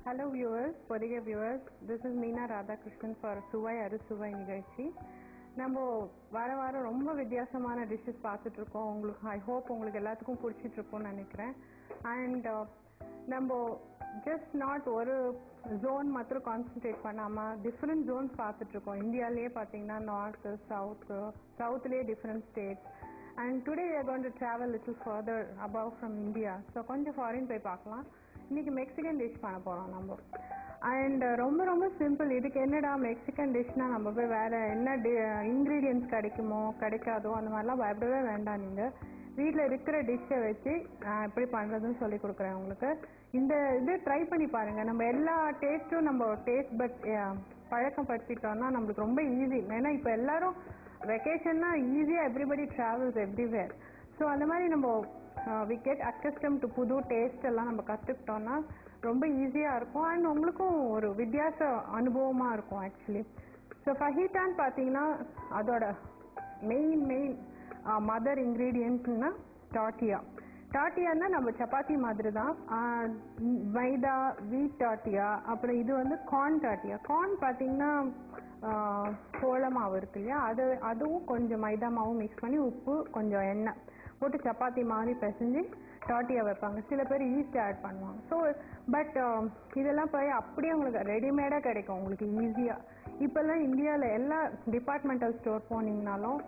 Hello viewers, Pothigai viewers, this is Meena Radhakrishnan for சுவை அறுசுவை நிகழ்ச்சி. நம்ம வாரம் ரொம்ப வித்தியாசமான டிஷ்ஷஸ் பார்த்துட்டு இருக்கோம். உங்களுக்கு ஐ ஹோப் உங்களுக்கு எல்லாத்துக்கும் பிடிச்சிட்டு இருக்கும்னு நினைக்கிறேன். அண்ட் நம்ம ஜஸ்ட் நாட் ஒரு ஜோன் மாத்திரம் கான்சென்ட்ரேட் பண்ணாமல் டிஃப்ரெண்ட் ஜோன்ஸ் பார்த்துட்டு இருக்கோம். இந்தியாவிலேயே பார்த்தீங்கன்னா நார்த்து சவுத்துலேயே different states. And today we are going to travel little further above from India. So கொஞ்சம் ஃபாரின் போய் பார்க்கலாம். இன்னைக்கு மெக்சிகன் டிஷ் பண்ண போகிறோம் நம்ம. அண்ட் ரொம்ப சிம்பிள். இதுக்கு என்னடா மெக்சிகன் டிஷ்னா நம்ம போய் வேறு என்ன இன்க்ரீடியன்ட்ஸ் கிடைக்குமோ கிடைக்காதோ அந்த மாதிரிலாம் பயப்படவே வேண்டாம். நீங்கள் வீட்டில் இருக்கிற டிஷ்ஷை வச்சு எப்படி பண்ணுறதுன்னு சொல்லி கொடுக்குறேன் உங்களுக்கு. இந்த இது ட்ரை பண்ணி பாருங்கள். நம்ம எல்லா டேஸ்ட்டும் நம்ம டேஸ்ட் பட் பழக்கப்படுத்திட்டோம்னா நம்மளுக்கு ரொம்ப ஈஸி. ஏன்னா இப்போ எல்லாரும் வெக்கேஷன்னா ஈஸியாக எவ்ரிபடி ட்ராவல்ஸ் எவ்ரிவேர். ஸோ அந்த மாதிரி நம்ம வி கெட் அக்கஸ்டம் டு புது டேஸ்ட் எல்லாம் நம்ம கற்றுக்கிட்டோம்னா ரொம்ப ஈஸியாக இருக்கும். அண்ட் உங்களுக்கும் ஒரு வித்தியாச அனுபவமாக இருக்கும் ஆக்சுவலி. ஸோ ஃபஹிட்டான்னு பார்த்தீங்கன்னா அதோட மெயின் மதர் இன்க்ரீடியன்ட்னா டாட்டியான்னா நம்ம சப்பாத்தி மாதிரி தான். மைதா வீட் டாட்டியா, அப்புறம் இது வந்து கார்ன் டாட்டியா. கார்ன் பார்த்தீங்கன்னா சோள மாவு இருக்கு இல்லையா, அதுவும் கொஞ்சம் மைதா மாவும் மிக்ஸ் பண்ணி உப்பு கொஞ்சம் எண்ணெய் போட்டு சப்பாத்தி மாதிரி பிசைஞ்சு டாட்டியா வைப்பாங்க. சில பேர் ஈஸ்ட் ஆட் பண்ணுவாங்க. ஸோ பட் இதெல்லாம் போய் அப்படியே உங்களுக்கு ரெடிமேடாக கிடைக்கும் உங்களுக்கு ஈஸியாக. இப்போல்லாம் இந்தியாவில் எல்லா டிபார்ட்மெண்டல் ஸ்டோர் போனீங்கனாலும்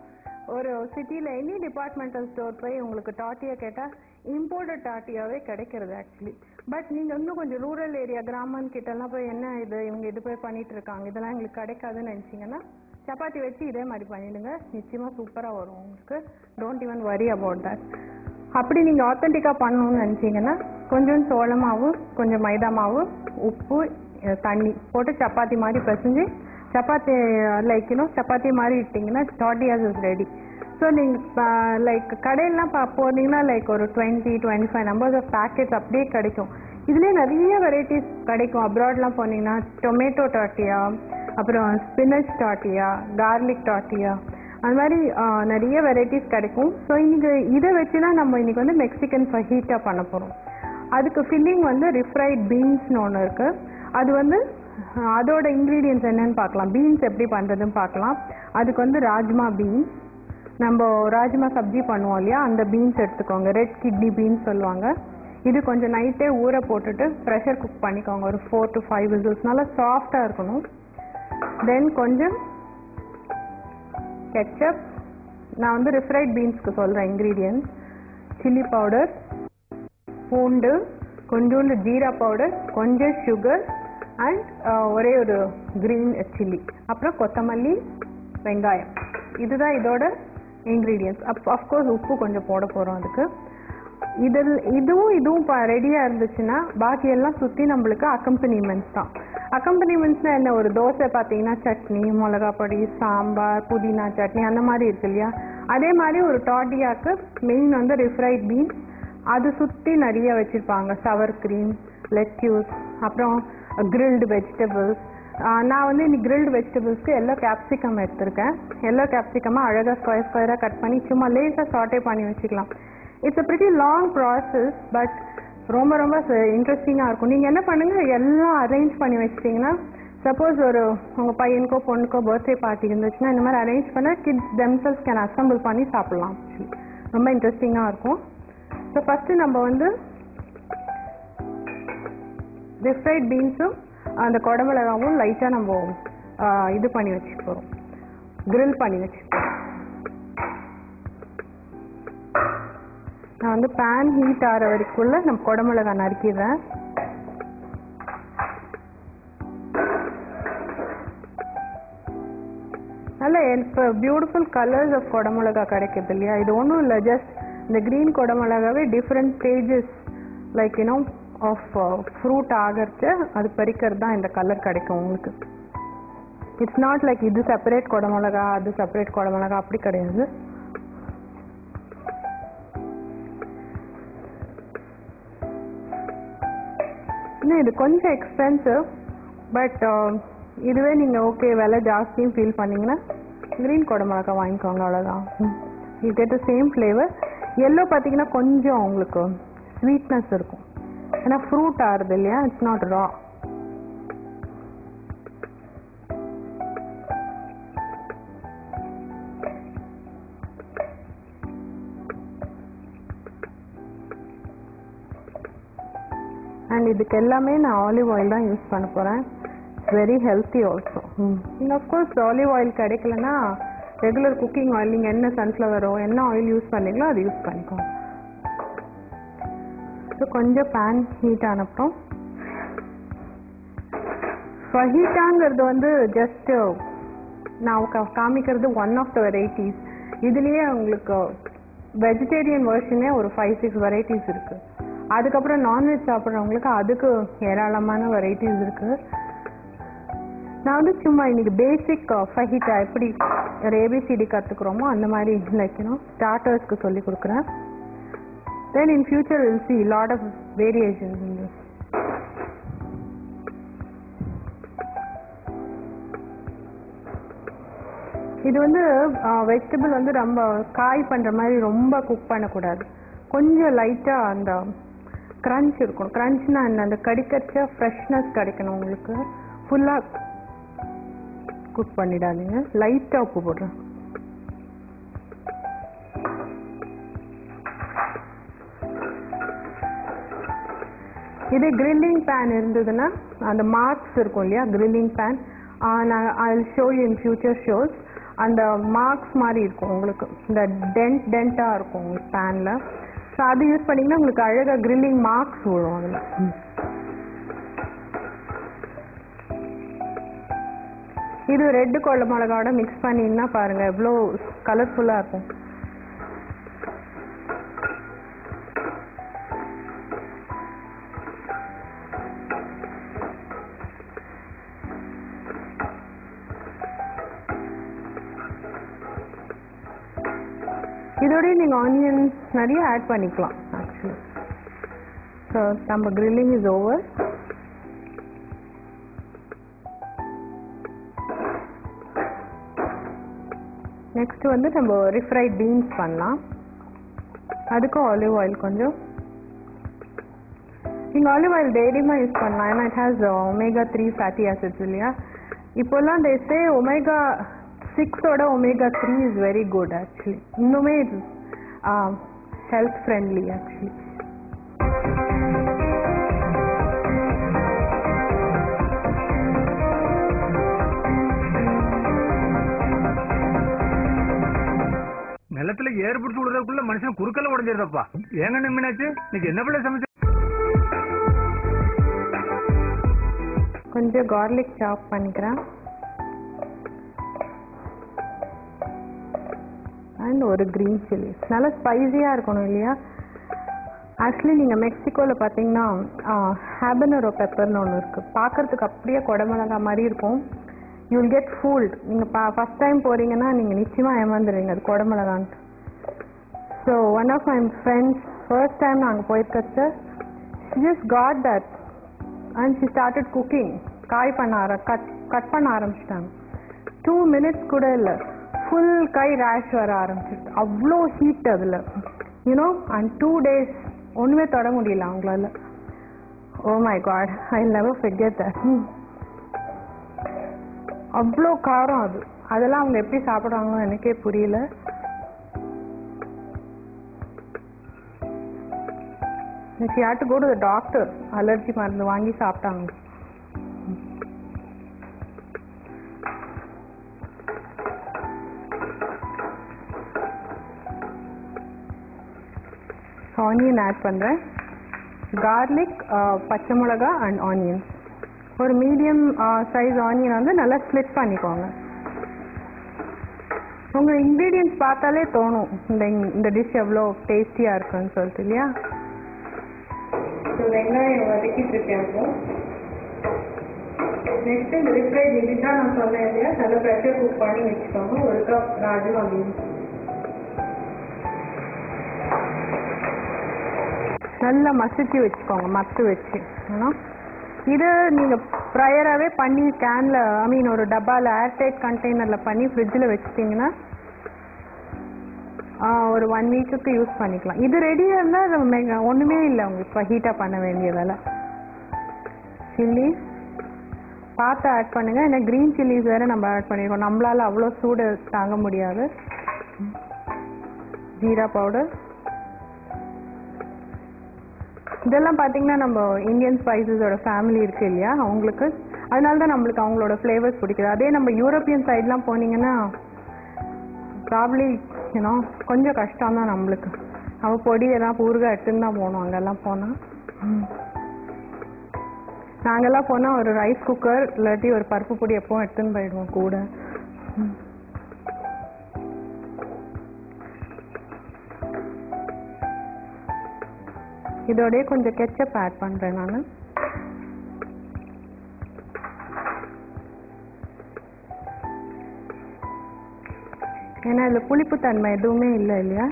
ஒரு சிட்டியில் எனி டிபார்ட்மெண்டல் ஸ்டோர் போய் உங்களுக்கு டாட்டியா கேட்டால் இம்போர்ட்டட் டாட்டியாவே கிடைக்கிறது ஆக்சுவலி. பட் நீங்கள் இன்னும் கொஞ்சம் ரூரல் ஏரியா கிராமம் கிட்டலாம் போய் என்ன இவங்க இது போய் பண்ணிட்டு இருக்காங்க, இதெல்லாம் எங்களுக்கு கிடைக்காதுன்னு நினச்சிங்கன்னா சப்பாத்தி வச்சு இதே மாதிரி பண்ணிடுங்க. நிச்சயமாக சூப்பராக வரும் உங்களுக்கு. Don't even worry about that. அப்படி நீங்கள் ஆத்தென்டிக்காக பண்ணணும்னு நினச்சிங்கன்னா கொஞ்சம் சோள மாவு, கொஞ்சம் மைதா மாவு, உப்பு, தண்ணி போட்டு சப்பாத்தி மாதிரி பிசைஞ்சு சப்பாத்தி சப்பாத்தி மாதிரி இட்டிங்கன்னா டாட்டியாஸ் இஸ் ரெடி. ஸோ நீங்கள் கடையெல்லாம் போனீங்கன்னா ஒரு 20-25 நம்பர்ஸ் ஆஃப் பேக்கெட்ஸ் அப்படியே கிடைக்கும். இதுலேயே நிறைய வெரைட்டிஸ் கிடைக்கும். அப்ராட்லாம் போனீங்கன்னா டொமேட்டோ டாட்டியா, அப்புறம் ஸ்பினச் டாட்டியா, கார்லிக் டாட்டியா, அது மாதிரி நிறைய வெரைட்டிஸ் கிடைக்கும். ஸோ இன்னைக்கு இதை வச்சு தான் நம்ம இன்னைக்கு வந்து மெக்சிகன் ஃபஹீட்டா பண்ண போகிறோம். அதுக்கு ஃபில்லிங் வந்து ரிஃப்ரைட் பீன்ஸ்னு ஒன்று இருக்குது. அது வந்து அதோட இன்க்ரீடியன்ட்ஸ் என்னன்னு பார்க்கலாம். பீன்ஸ் எப்படி பண்ணுறதுன்னு பார்க்கலாம். அதுக்கு வந்து ராஜ்மா பீன்ஸ், நம்ம ராஜ்மா சப்ஜி பண்ணுவோம் இல்லையா, அந்த பீன்ஸ் எடுத்துக்கோங்க. ரெட் கிட்னி பீன்ஸ் சொல்லுவாங்க. இது கொஞ்சம் நைட்டே ஊற போட்டுட்டு ப்ரெஷர் குக் பண்ணிக்கோங்க. ஒரு 4 to 5 விசில்ஸ். நல்லா சாஃப்டாக இருக்கணும். தென் கொஞ்சம் கெச்சப். நான் வந்து ரிஃப்ரைட் பீன்ஸ்க்கு சொல்கிறேன் இன்க்ரீடியன்ட்ஸ். சில்லி பவுடர், பூண்டு, கொஞ்சோண்டு ஜீரா பவுடர், கொஞ்சம் சுகர் அண்ட் ஒரே ஒரு க்ரீன் சில்லி, அப்புறம் கொத்தமல்லி, வெங்காயம். இதுதான் இதோட இன்க்ரீடியன்ட்ஸ். அஃப்கோர்ஸ் உப்பு கொஞ்சம் போட போகிறோம் அதுக்கு. இதுவும் ரெடியாக இருந்துச்சுன்னா பாக்கி எல்லாம் சுற்றி நம்மளுக்கு அக்கம்பனிமெண்ட்ஸ் தான். அக்கம்பனிமெண்ட்ஸ்னால் என்ன, ஒரு தோசை பார்த்தீங்கன்னா சட்னி, மிளகா பொடி, சாம்பார், புதினா சட்னி அந்த மாதிரி இருக்கு இல்லையா, அதே மாதிரி ஒரு டாட்டியாவுக்கு மெயின் வந்து ரிஃப்ரைட் பீன்ஸ். அது சுற்றி நிறைய வச்சுருப்பாங்க. சவர் க்ரீம், லெட்யூஸ், அப்புறம் கிரில்டு வெஜிடபிள்ஸ். நான் வந்து இன்னைக்கு கிரில்டு வெஜிடபிள்ஸ்க்கு எல்லோ கேப்சிகம் எடுத்திருக்கேன். எல்லோ கேப்சிகமாக அழகாக ஸ்கொயராக கட் பண்ணி சும்மா லேசாக சாட்டே பண்ணி வச்சுக்கலாம். It's a pretty long process, but ரொம்ப இன்ட்ரெஸ்டிங்காக இருக்கும். நீங்கள் என்ன பண்ணுங்கள், எல்லாம் அரேஞ்ச் பண்ணி வச்சிட்டிங்கன்னா, சப்போஸ் உங்கள் பையனுக்கோ பொண்ணுக்கோ பர்த்டே பார்ட்டி இருந்துச்சுன்னா இந்த மாதிரி அரேஞ்ச் பண்ண கிட்ஸ் தெம்செல்ஸ் கேன் அசம்பிள் பண்ணி சாப்பிட்லாம். ரொம்ப இன்ட்ரெஸ்டிங்காக இருக்கும். ஸோ ஃபஸ்ட்டு நம்ம வந்து ரிஃப்ரைட் பீன்ஸும் அந்த குடமிளகாவும் லைட்டாக நம்ம இது பண்ணி வச்சுக்க போகிறோம், கிரில் பண்ணி வச்சுப்போம். நான் வந்து பேன் ஹீட் ஆகிற வரைக்குள்ள நம்ம குடமிளகா நறுக்கிடுறேன். நல்ல இப்போ பியூட்டிஃபுல் கலர்ஸ் ஆஃப் குடமிளகா கிடைக்குது இல்லையா. இது ஒன்றும் இல்லை, ஜஸ்ட் இந்த க்ரீன் குடமிளகாவே டிஃப்ரெண்ட் ஸ்டேஜஸ் ஆஃப் ஃப்ரூட் ஆகிறச்சு அது பறிக்கிறது தான் இந்த கலர் கிடைக்கும் உங்களுக்கு. இட்ஸ் நாட் லைக் இது செப்பரேட் குடமிளகா அது செப்பரேட் குடமிளகா, அப்படி கிடையாது. இன்னும் இது கொஞ்சம் எக்ஸ்பென்சிவ், பட் இதுவே நீங்கள் ஓகே விலை ஜாஸ்தியும் ஃபீல் பண்ணிங்கன்னா க்ரீன் குடமிளகா வாங்கிக்கோங்க, அவ்வளோதான். You get the same flavour. Yellow பார்த்தீங்கன்னா கொஞ்சம் உங்களுக்கு ஸ்வீட்னஸ் இருக்கும். ஏன்னா ஃப்ரூட் ஆறுது இல்லையா, இட்ஸ் நாட் ரா. அண்ட் இதுக்கு எல்லாமே நான் ஆலிவ் ஆயில் தான் யூஸ் பண்ண போகிறேன். It's very healthy also. நீங்கள் அஃப்கோர்ஸ் ஆலிவ் ஆயில் கிடைக்கலன்னா ரெகுலர் குக்கிங் ஆயில் நீங்கள் என்ன சன்ஃப்ளவரோ என்ன ஆயில் யூஸ் பண்ணீங்களோ அது யூஸ் பண்ணிக்கோங்க. ஸோ கொஞ்சம் பேன் ஹீட் ஆனப்புறம் ஃபஹீட்டாங்கிறது வந்து ஜஸ்ட்டு நான் காமிக்கிறது ஒன் ஆஃப் த வெரைட்டிஸ். இதுலேயே உங்களுக்கு வெஜிடேரியன் வெர்ஷனே ஒரு 5-6 வெரைட்டிஸ் இருக்குது. அதுக்கப்புறம் நான்வெஜ் சாப்பிட்றவங்களுக்கு அதுக்கு ஏராளமான வெரைட்டிஸ் இருக்குது. நான் வந்து சும்மா இன்னைக்கு பேசிக் ஃபஹீட்டா எப்படி ஒரு ஏபிசிடி கற்றுக்குறோமோ அந்த மாதிரி லைக்கணும் ஸ்டார்டர்ஸ்க்கு சொல்லி கொடுக்குறேன். Then in future will see lot of variations in this. இது வந்து வெஜிடபிள் வந்து ரொம்ப காய் பண்ணுற மாதிரி ரொம்ப குக் பண்ணக்கூடாது. கொஞ்சம் லைட்டாக அந்த க்ரன்ச் இருக்கணும். க்ரன்ச்னா அந்த கடிக்கச்ச ஃப்ரெஷ்னஸ் கிடைக்கணும் உங்களுக்கு. ஃபுல்லாக குக் பண்ணிடாதீங்க. லைட்டாக உப்பு போடுறேன். இதே கிரில்லிங் பேன் இருந்ததுன்னா அந்த மார்க்ஸ் இருக்கும் இல்லையா, கிரில்லிங் பேன் நான் I will show you in future shows. அந்த மார்க்ஸ் மாதிரி இருக்கும் உங்களுக்கு, இந்த டென்ட்டாக இருக்கும் உங்களுக்கு பேனில். ஸோ அது யூஸ் பண்ணிங்கன்னா உங்களுக்கு அழகாக கிரில்லிங் மார்க்ஸ் விழும் அதில். இது ரெட்டு கொள்ளை மிளகாவோட மிக்ஸ் பண்ணிங்கன்னா பாருங்கள் எவ்வளோ கலர்ஃபுல்லாக இருக்கும். இதோடய நீங்கள் ஆனியன்ஸ் நிறைய ஆட் பண்ணிக்கலாம் ஆக்சுவலி. ஸோ நம்ம கிரில்லிங் இஸ் ஓவர். நெக்ஸ்ட் வந்து நம்ம ரிஃப்ரைட் பீன்ஸ் பண்ணலாம். அதுக்கும் ஆலிவ் ஆயில் கொஞ்சம். நீங்கள் ஆலிவ் ஆயில் டெய்லியுமா யூஸ் பண்ணலாம், ஏன்னா it has omega-3 fatty acids இல்லையா. இப்போல்லாம் they say omega-6ஓட omega-3 is very good actually. இன்னுமே இது health friendly actually. நிலத்துல ஏற்படுத்தி விடுறதுக்குள்ள மனுஷன் குறுக்கல உடஞ்சிருந்தப்பா. ஏங்க நிம்மினாச்சு இன்னைக்கு என்ன பிள்ளை சமைச்சு? கொஞ்சம் கார்லிக் சாப் பண்ணிக்கிறேன். அண்ட் ஒரு க்ரீன் சில்லி. நல்லா ஸ்பைஸியாக இருக்கணும் இல்லையா. ஆக்சுவலி நீங்கள் மெக்சிகோவில் பார்த்தீங்கன்னா ஹேபனரோ பெப்பர்னு ஒன்று இருக்குது. பார்க்குறதுக்கு அப்படியே குடமிளகா மாதிரி இருக்கும். You will get fooled. நீங்கள் ஃபஸ்ட் டைம் போகிறீங்கன்னா நீங்கள் நிச்சயமாக ஏமாந்துடுவீங்க அது குடமிளகான்ட்டு. So one of my friends first time நாங்கள் போயிருக்கச்சு she just got that and she started cooking. காய் பண்ண கட் பண்ண ஆரம்பிச்சிட்டாங்க. 2 minutes கூட இல்லை, ஃபுல் கை ரேஷ் வர ஆரம்பிச்சிட்டு. அவ்வளோ ஹீட் அதில் யூனோ. அண்ட் 2 days ஒன்றுமே தொட முடியல அவங்களால. Oh my God, I never forget that. அவ்வளோ காரம் அது. அதெல்லாம் அவங்க எப்படி சாப்பிட்றாங்களோ எனக்கே புரியல. she had to go to the doctor. Allergy மருந்து வாங்கி சாப்பிட்டாங்க. ஆனியன் ஆட் பண்ணுறேன். கார்லிக், பச்சை மிளகா அண்ட் ஆனியன். ஒரு மீடியம் சைஸ் ஆனியன் வந்து நல்லா ஸ்ப்ளிட் பண்ணிக்கோங்க. உங்கள் இன்க்ரீடியன்ட்ஸ் பார்த்தாலே தோணும் இந்த டிஷ் எவ்வளோ டேஸ்டியாக இருக்குன்னு சொல்லிட்டு இல்லையா. ஸோ வெங்காயம் வதக்கிட்டு இருக்கேன். நெக்ஸ்ட் இந்த ரிஃப்ரைட் இதுதான் நான் சொன்னேன் இல்லையா, நல்லா ப்ரெஷர் குக் பண்ணி வச்சுக்கோங்க. 1 கப் ராஜ்மா பீன்ஸ் நல்லா மசிச்சு வச்சுக்கோங்க, மத்து வச்சு. இது நீங்கள் ப்ரையராகவே பண்ணி கேனில் ஒரு டப்பாவில் ஏர்டைட் கண்டெய்னரில் பண்ணி ஃப்ரிட்ஜில் வச்சுட்டிங்கன்னா ஒரு 1 வீக்குக்கு யூஸ் பண்ணிக்கலாம். இது ரெடியாக இருந்தால் ஒன்றுமே இல்லை உங்களுக்கு இப்போ ஹீட்டாக பண்ண வேண்டியதால். சில்லி பார்த்து ஆட் பண்ணுங்கள். ஏன்னா க்ரீன் சில்லிஸ் வேறு நம்ம ஆட் பண்ணியிருக்கோம். நம்மளால் அவ்வளோ சூடு தாங்க முடியாது. ஜீரா பவுடர், இதெல்லாம் பார்த்தீங்கன்னா நம்ம இந்தியன் ஸ்பைசஸோட ஃபேமிலி இருக்கு இல்லையா அவங்களுக்கு, அதனால தான் நம்மளுக்கு அவங்களோட ஃப்ளேவர்ஸ் பிடிக்குது. அதே நம்ம யூரோப்பியன் சைட்லாம் போனீங்கன்னா ப்ராப்ளி யூனோ கொஞ்சம் கஷ்டம் தான் நம்மளுக்கு. நம்ம பொடியெல்லாம் ஊறுகாய் எடுத்துன்னு தான் போகணும் அங்கெல்லாம் போனால். நாங்கெல்லாம் போனால் ஒரு ரைஸ் குக்கர் இல்லாட்டி ஒரு பருப்பு பொடி எப்பவும் எடுத்துன்னு போயிடுவோம் கூட. இதோடய கொஞ்சம் கெச்சப் ஆட் பண்ணுறேன் நான். ஏன்னா இதில் புளிப்புத்தன்மை எதுவுமே இல்லை இல்லையா.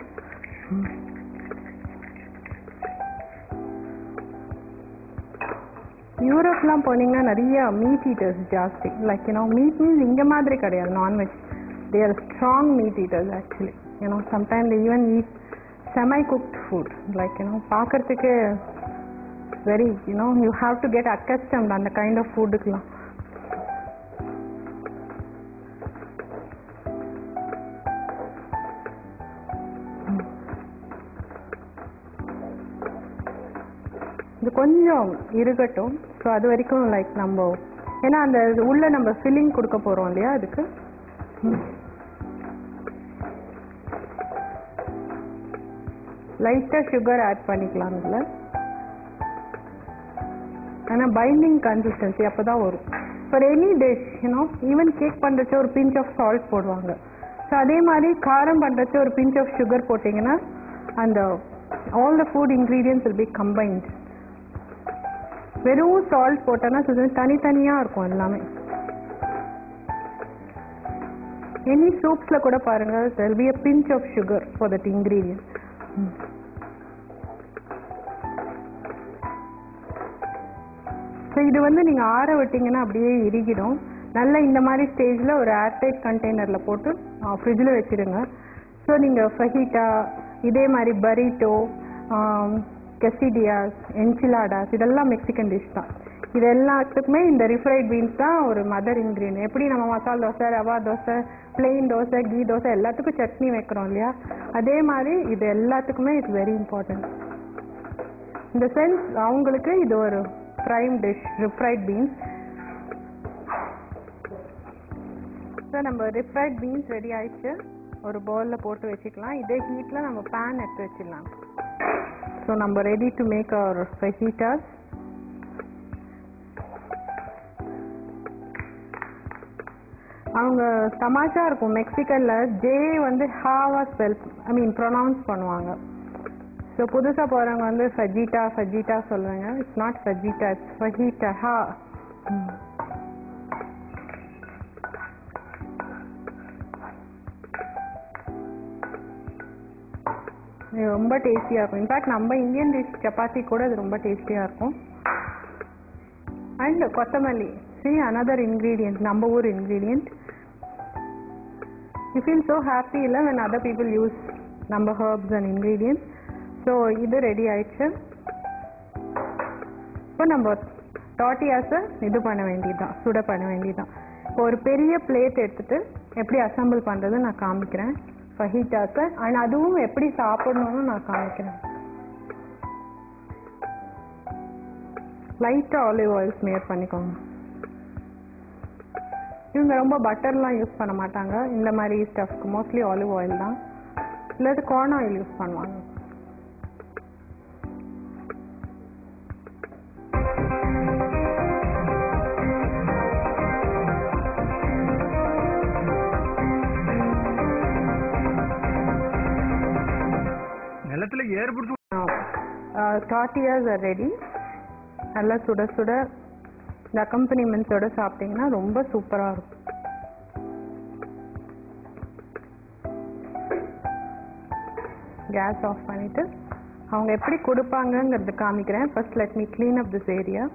யூரோப்லாம் போனீங்கன்னா நிறைய மீட் ஈட்டர்ஸ் ஜாஸ்தி. லைக் யூனோ மீட் மீன்ஸ் இங்கே மாதிரி கிடையாது, non veg. They are strong meet eaters actually. You know sometime they even eat semi-cooked food, like பார்க்கறதுக்கு very you have to get accustomed அந்த kind of foodக்குலாம். இது கொஞ்சம் இருக்கட்டும். ஸோ அது வரைக்கும் லைக் நம்ம ஏன்னா அந்த உள்ள நம்ம ஃபில்லிங் கொடுக்க போறோம் இல்லையா அதுக்கு. லைட்டாக சுகர் ஆட் பண்ணிக்கலாம் இதில். ஆனால் பைண்டிங் கன்சிஸ்டன்சி அப்போ தான் வரும். For any dish even cake பண்ணுறச்ச ஒரு பிஞ்ச் ஆஃப் சால்ட் போடுவாங்க. ஸோ அதே மாதிரி காரம் பண்ணுறச்ச ஒரு பிஞ்ச் ஆஃப் சுகர் போட்டிங்கன்னா அந்த all the food ingredients will be combined. வெறும் சால்ட் போட்டோன்னா தனித்தனியாக இருக்கும் எல்லாமே. எனி சூப்ஸில் கூட பாருங்கள் there will be a pinch of sugar for that ingredient. So இது நீங்கள் ஆற விட்டிங்கன்னா அப்படியே இறுகிடும். நல்லா இந்த மாதிரி ஸ்டேஜில் ஒரு ஏர்டைட் கண்டெய்னரில் போட்டு ஃப்ரிட்ஜில் வச்சுடுங்க. ஸோ நீங்கள் ஃபஹீட்டா, இதே மாதிரி பரீட்டோ, கெசிடியாஸ், என்சிலாடாஸ் இதெல்லாம் மெக்சிகன் டிஷ் தான். இது எல்லாத்துக்குமே இந்த ரிஃப்ரைட் பீன்ஸ் தான் ஒரு மதர் இன்க்ரீடியன்ட். எப்படி நம்ம மசாலா தோசை, ரவா தோசை, பிளெயின் தோசை, கீ தோசை எல்லாத்துக்கும் சட்னி வைக்கிறோம் இல்லையா, அதே மாதிரி இது எல்லாத்துக்குமே இட்ஸ் வெரி இம்பார்ட்டன்ட். இந்த சென்ஸ் அவங்களுக்கு இது ஒரு ப்ரைம் டிஷ் ரிஃப்ரைட் பீன்ஸ். ஸோ நம்ம ரிஃப்ரைட் பீன்ஸ் ரெடி ஆயிடுச்சு. ஒரு பவுலில் போட்டு வச்சுக்கலாம். இதே ஹீட்டில் நம்ம பேன் எடுத்து வச்சிடலாம். ஸோ நம்ம ரெடி டு மேக் அவர் ஃபெஜிட்டாஸ். அவங்க தமாஷா இருக்கும் மெக்சிகனில் ஜே ஹாவா ஸ்பெல் ப்ரொனவுன்ஸ் பண்ணுவாங்க. ஸோ புதுசாக போகிறவங்க ஃபஜிட்டா ஃபஜிட்டா சொல்லுவாங்க. இட்ஸ் நாட் ஃபஜிட்டா, இட்ஸ் ஃபஜிட்டா ஹா. இது ரொம்ப டேஸ்டியாக இருக்கும். இன்ஃபேக்ட் நம்ம இந்தியன் டிஷ் சப்பாத்தி கூட இது ரொம்ப டேஸ்டியாக இருக்கும். அண்ட் கொத்தமல்லி, see another ingredient, நம்ம ஊர் ingredient. You feel so happy இல்லை when other people use நம்ம herbs and ingredients. ஸோ இது ரெடி ஆயிடுச்சு. இப்போ நம்ம டாட்டியாஸை இது பண்ண வேண்டியதுதான், சுட பண்ண வேண்டியதுதான். இப்போ ஒரு பெரிய பிளேட் எடுத்துட்டு எப்படி அசம்பிள் பண்ணுறது நான் காமிக்கிறேன் ஃபஹிட்டாஸை. அண்ட் அதுவும் எப்படி சாப்பிடணும்னு நான் காமிக்கிறேன். லைட்டாக ஆலிவ் ஆயில் ஸ்மியர் பண்ணிக்கோங்க. இவங்க ரொம்ப பட்டர்லாம் யூஸ் பண்ண மாட்டாங்க இந்த மாதிரி ஸ்டஃப்க்கு. மோஸ்ட்லி ஆலிவ் ஆயில் தான், இல்லாட்டி கார்ன் ஆயில் யூஸ் பண்ணுவாங்க. நிலத்துல ஏற்படுத்து டாட்டியாஸ் ஆர் ரெடி. நல்லா சுட சுட இந்த அக்கம்பனிமெண்ட்ஸோட சாப்பிட்டீங்கன்னா ரொம்ப சூப்பராக இருக்கும். கேஸ் ஆஃப் பண்ணிவிட்டு அவங்க எப்படி கொடுப்பாங்கங்கிறது காமிக்கிறேன். First let me clean up this area.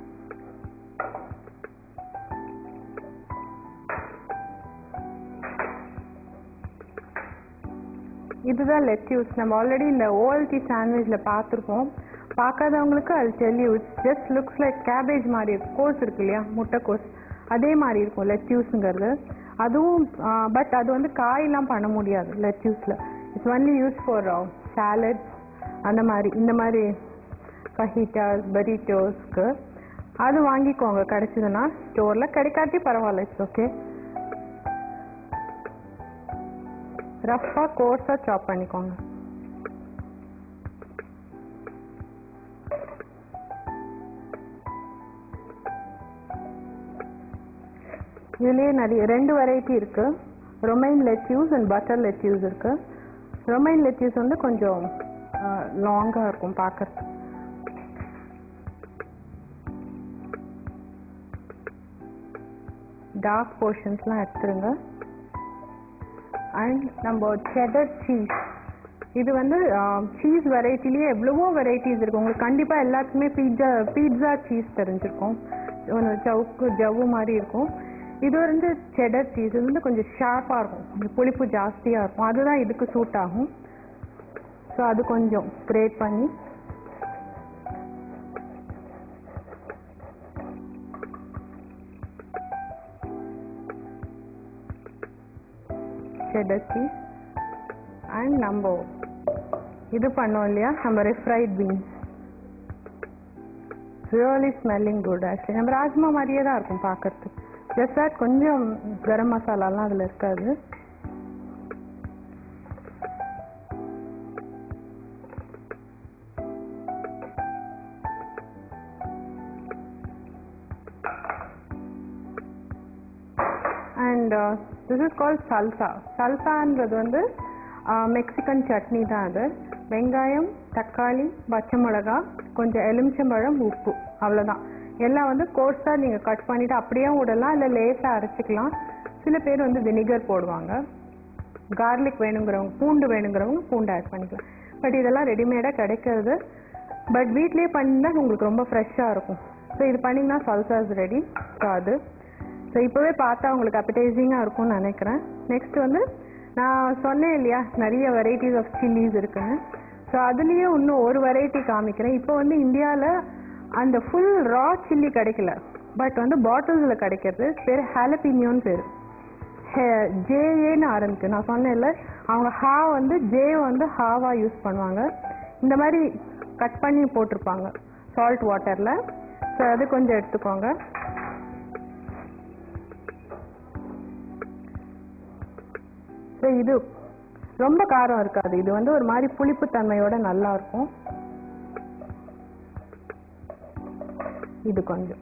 இதுதான் லெட்யூஸ். நம்ம ஆல்ரெடி இந்த ஓஎல்டி சாண்ட்விச்சில் பார்த்துருப்போம். பார்க்காதவங்களுக்கு அது tell you it's just looks like cabbage மாதிரி இருக்கும். கோஸ் இருக்கு இல்லையா, முட்டைக்கோஸ், அதே மாதிரி இருக்கும் லெட்யூஸுங்கிறது. அதுவும் பட் அது காயெல்லாம் பண்ண முடியாது லெட்யூஸில். It's only use for salads அந்த மாதிரி. இந்த மாதிரி ஃபஹிட்டாஸ் பரிட்டோஸ்க்கு. அது வாங்கிக்கோங்க கிடைச்சதுன்னா ஸ்டோரில், கிடைக்காட்டி பரவாயில்ல, இட்ஸ் ஓகே. ரஃப்பாக கோர்ஸாக சாப் பண்ணிக்கோங்க. இதுலேயே நிறைய 2 வெரைட்டி இருக்கு. Romaine lettuce and butter lettuce இருக்கு. ரொமைன் லெட்யூஸ் வந்து கொஞ்சம் லாங்காக இருக்கும் பார்க்கறது. டார்க் போர்ஷன்ஸ்லாம் எடுத்துருங்க. அண்ட் நம்ம செடர் சீஸ், இது வந்து சீஸ் வெரைட்டிலேயே எவ்வளவோ வெரைட்டிஸ் இருக்குது. உங்களுக்கு கண்டிப்பாக எல்லாத்துக்குமே பீட்சா சீஸ் தெரிஞ்சிருக்கும். ஜவ்வு மாதிரி இருக்கும். இது வந்து செடர் சீஸ். இது வந்து கொஞ்சம் ஷார்ப்பாக இருக்கும், கொஞ்சம் புளிப்பு ஜாஸ்தியாக இருக்கும். அதுதான் இதுக்கு சூட் ஆகும். ஸோ அது கொஞ்சம் கிரேட் பண்ணி செடர் சீஸ். அண்ட் நம்ம இது பண்ணோம் இல்லையா, நம்ம refried beans, really smelling good actually. நம்ம ராஜ்மா மாதிரியே தான் இருக்கும் பார்க்கறதுக்கு. ஜஸ்ட் தட் கொஞ்சம் கரம் மசாலாலாம் அதில் இருக்காது. And this is called salsa. சல்சான்றது வந்து மெக்சிகன் சட்னி தான். அது வெங்காயம், தக்காளி, பச்சை மிளகா, கொஞ்சம் எலுமிச்சம்பழம், உப்பு, அவ்வளோதான். எல்லாம் வந்து கோர்ஸாக நீங்கள் கட் பண்ணிவிட்டு அப்படியே விடலாம், இல்லை லேசாக அரைச்சிக்கலாம். சில பேர் வந்து வினிகர் போடுவாங்க. கார்லிக் வேணுங்கிறவங்க, பூண்டு வேணுங்கிறவங்க பூண்டு ஆட் பண்ணிக்கலாம். பட் இதெல்லாம் ரெடிமேடாக கிடைக்கிறது. பட் வீட்லேயே பண்ணிங்கன்னா உங்களுக்கு ரொம்ப ஃப்ரெஷ்ஷாக இருக்கும். ஸோ இது பண்ணிங்கன்னா சல்சா இஸ் ரெடி. ஸோ அது ஸோ இப்போவே பார்த்தா உங்களுக்கு அப்படைசிங்காக இருக்கும்னு நினைக்கிறேன். நெக்ஸ்ட் வந்து நான் சொன்னேன் இல்லையா, நிறைய வெரைட்டிஸ் ஆஃப் சில்லிஸ் இருக்குன்னு. ஸோ அதுலேயே இன்னும் ஒரு வெரைட்டி காமிக்கிறேன். இப்போ வந்து இந்தியாவில் அந்த ஃபுல் ரா சில்லி கிடைக்கல, பட் வந்து பாட்டில்ஸில் கிடைக்கிறது. பேர் ஹாலபினியோன்னு பேர். ஜேஏன்னு ஆரம்பிக்கு. நான் சொன்னேன்ல, அவங்க ஹா வந்து ஜே வந்து ஹாவா யூஸ் பண்ணுவாங்க. இந்த மாதிரி கட் பண்ணி போட்டிருப்பாங்க சால்ட் வாட்டரில். ஸோ அது கொஞ்சம் எடுத்துக்கோங்க. ஸோ இது ரொம்ப காரம் இருக்காது. இது வந்து ஒரு மாதிரி புளிப்பு தன்மையோட நல்லா இருக்கும். இது கொஞ்சம்.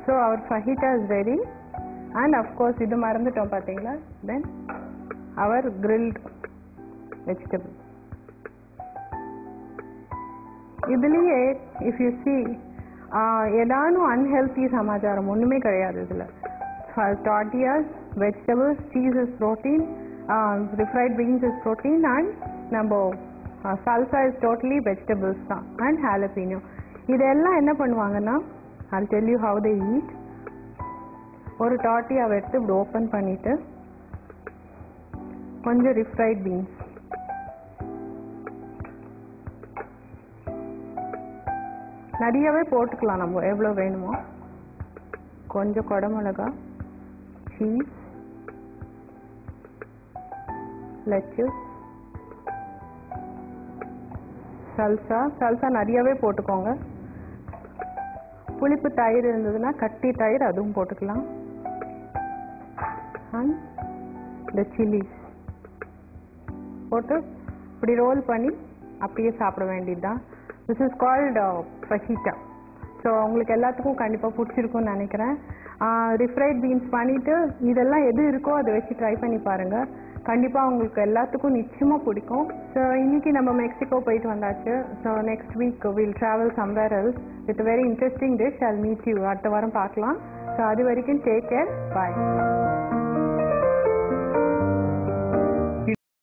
So our fajita is ready. And of course இது மறந்துட்டோம் பார்த்தீங்களா, தென் அவர் கிரில்ட் வெஜிடபிள். இதுலேயே இஃப் யூ சி ஏதானும் அன்ஹெல்த்தி சமாச்சாரம் ஒன்றுமே கிடையாது இதில். tortillas, vegetables, cheese is protein, refried beans is protein, and நம்ம salsa is totally vegetables தான், and jalapeno. இதெல்லாம் என்ன பண்ணுவாங்கன்னா, I'll tell you how they eat. ஒரு tortilla எடுத்து இப்படி ஓப்பன் பண்ணிட்டு கொஞ்சம் refried beans, நிறையவே போட்டுக்கலாம் நம்ம எவ்வளோ வேணுமோ. கொஞ்சம் குடமிளகா, சீஸ், லெச்சஸ், சல்சா நிறையவே போட்டுக்கோங்க. புளிப்பு தயிர் இருந்ததுன்னா கட்டி தயிர் அதுவும் போட்டுக்கலாம். அண்ட் இந்த சில்லிஸ் போட்டு இப்படி ரோல் பண்ணி அப்படியே சாப்பிட வேண்டியது தான். This is called fajita. So உங்களுக்கு எல்லாத்துக்கும் கண்டிப்பாக பிடிச்சிருக்கும்னு நினைக்கிறேன். ரிஃப்ரைட் பீன்ஸ் பண்ணிவிட்டு இதெல்லாம் எது இருக்கோ அதை வச்சு ட்ரை பண்ணி பாருங்கள். கண்டிப்பாக உங்களுக்கு எல்லாத்துக்கும் நிச்சயமாக பிடிக்கும். ஸோ இன்றைக்கி நம்ம மெக்சிகோ போயிட்டு வந்தாச்சு. So next week will travel somewhere else with very interesting dish. Jal meet you. அடுத்த வாரம் பார்க்கலாம். ஸோ அது வரைக்கும் டேக் கேர். பாய்.